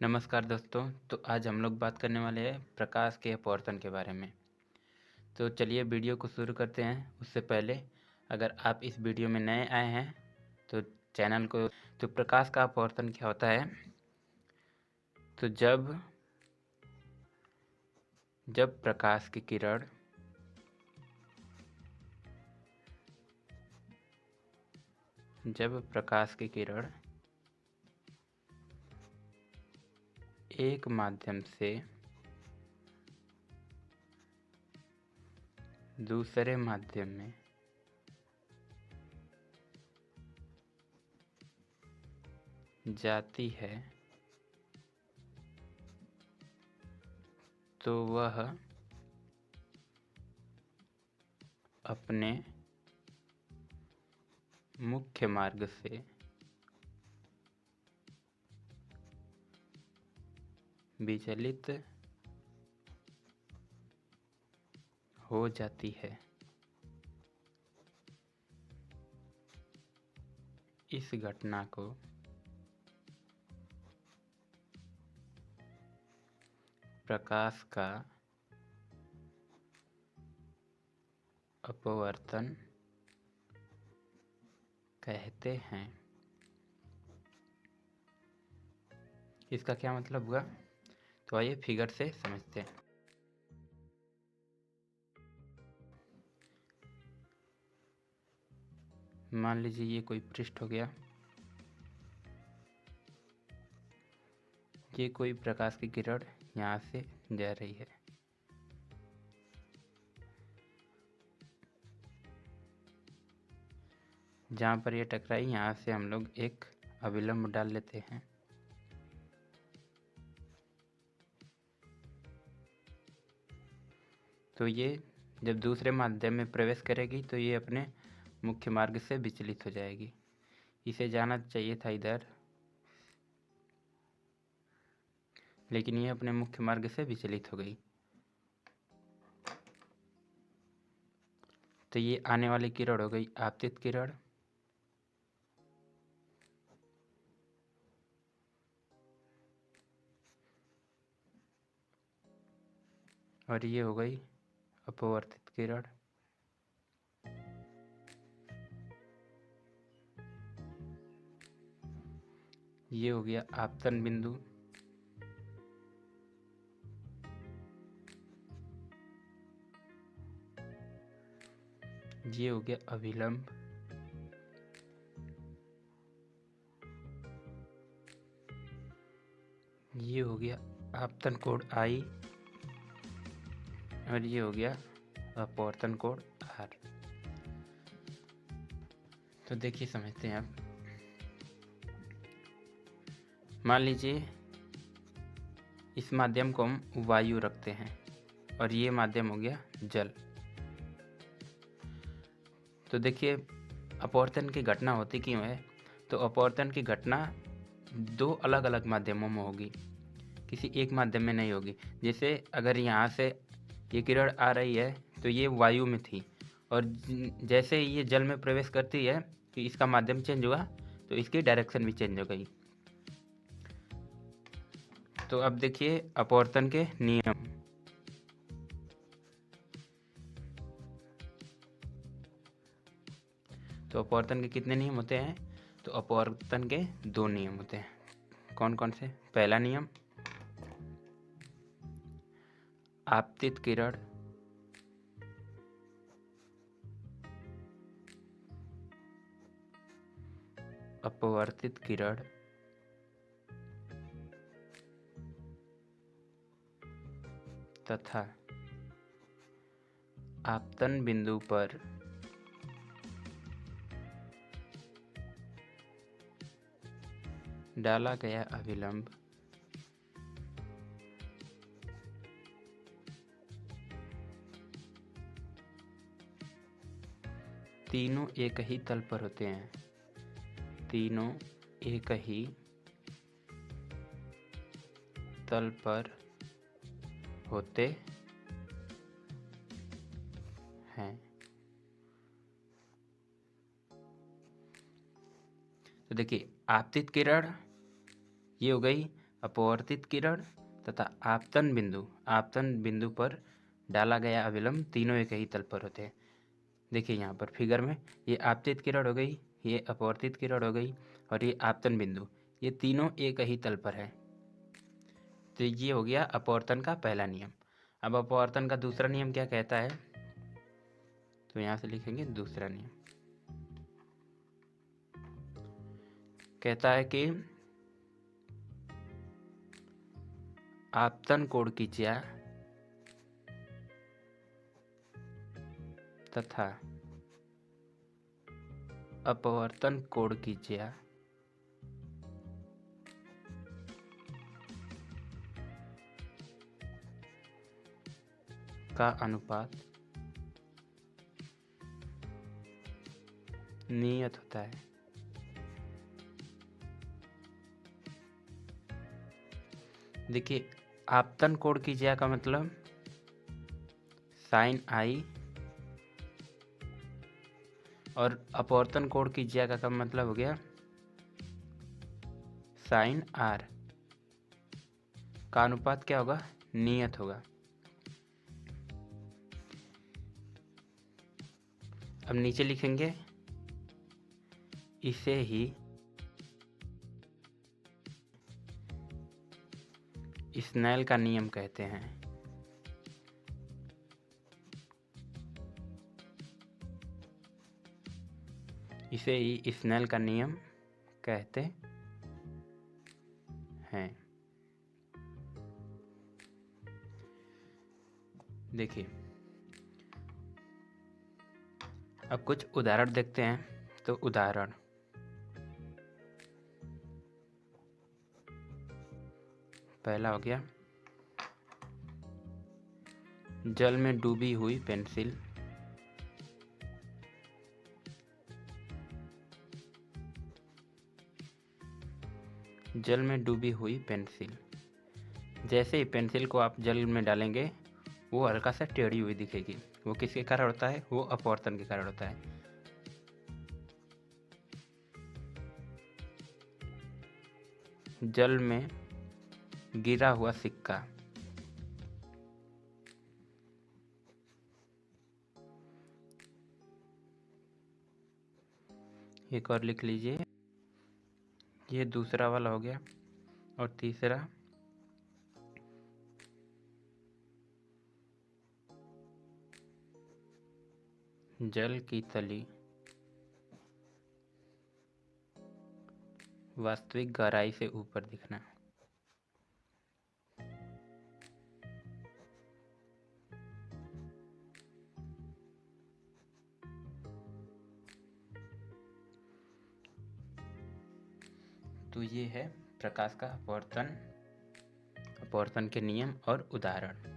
नमस्कार दोस्तों। तो आज हम लोग बात करने वाले हैं प्रकाश के अपवर्तन के बारे में। तो चलिए वीडियो को शुरू करते हैं। उससे पहले अगर आप इस वीडियो में नए आए हैं तो चैनल को तो प्रकाश का अपवर्तन क्या होता है। तो जब प्रकाश की किरण एक माध्यम से दूसरे माध्यम में जाती है तो वह अपने मुख्य मार्ग से विचलित हो जाती है। इस घटना को प्रकाश का अपवर्तन कहते हैं। इसका क्या मतलब हुआ, तो आइए फिगर से समझते हैं। मान लीजिए ये कोई पृष्ठ हो गया, ये कोई प्रकाश की किरण यहाँ से जा रही है। जहाँ पर ये टकराई यहाँ से हम लोग एक अभिलंब डाल लेते हैं। तो ये जब दूसरे माध्यम में प्रवेश करेगी तो ये अपने मुख्य मार्ग से विचलित हो जाएगी। इसे जाना चाहिए था इधर, लेकिन ये अपने मुख्य मार्ग से विचलित हो गई। तो ये आने वाली किरण हो गई आपतित किरण, और ये हो गई अपवर्तित किरण। ये हो गया आपतन बिंदु, ये हो गया अभिलंब, ये हो गया आपतन कोण I, और ये हो गया अपवर्तन कोण R। तो देखिए समझते हैं आप। मान लीजिए इस माध्यम को हम वायु रखते हैं और ये माध्यम हो गया जल। तो देखिए अपवर्तन की घटना होती क्यों है, तो अपवर्तन की घटना दो अलग अलग माध्यमों में होगी, किसी एक माध्यम में नहीं होगी। जैसे अगर यहाँ से ये किरण आ रही है तो ये वायु में थी, और जैसे ही ये जल में प्रवेश करती है तो इसका माध्यम चेंज हुआ, तो इसकी डायरेक्शन भी चेंज हो गई। तो अब देखिए अपवर्तन के नियम। तो अपवर्तन के कितने नियम होते हैं, तो अपवर्तन के दो नियम होते हैं। कौन कौन से? पहला नियम, आपतित किरण अपवर्तित किरण तथा आपतन बिंदु पर डाला गया अभिलंब तीनों एक ही तल पर होते हैं। तीनों एक ही तल पर होते हैं। तो देखिए आपतित किरण ये हो गई अपवर्तित किरण तथा आपतन बिंदु पर डाला गया अविलंब तीनों एक ही तल पर होते हैं। देखिए यहाँ पर फिगर में ये आपतित किरण हो गई, ये अपवर्तित किरण हो गई और ये आपतन बिंदु, ये तीनों एक ही तल पर है। तो ये हो गया अपवर्तन का पहला नियम। अब अपवर्तन का दूसरा नियम क्या कहता है, तो यहाँ से लिखेंगे दूसरा नियम कहता है कि आपतन कोण की ज्या तथा अपवर्तन कोण की ज्या का अनुपात नियत होता है। देखिए आपतन कोण की ज्या का मतलब साइन आई और अपवर्तन कोण की ज्या का मतलब हो गया साइन आर का अनुपात क्या होगा, नियत होगा। अब नीचे लिखेंगे इसे ही स्नेल का नियम कहते हैं। इसे ही स्नेल का नियम कहते हैं। देखिए अब कुछ उदाहरण देखते हैं। तो उदाहरण पहला हो गया, जल में डूबी हुई पेंसिल जल में डूबी हुई पेंसिल, जैसे ही पेंसिल को आप जल में डालेंगे वो हल्का सा टेढ़ी हुई दिखेगी। वो किसके कारण होता है, वो अपवर्तन के कारण होता है। जल में गिरा हुआ सिक्का, एक और लिख लीजिए, ये दूसरा वाला हो गया। और तीसरा जल की तली वास्तविक गहराई से ऊपर दिखना। तो ये है प्रकाश का अपवर्तन के नियम और उदाहरण।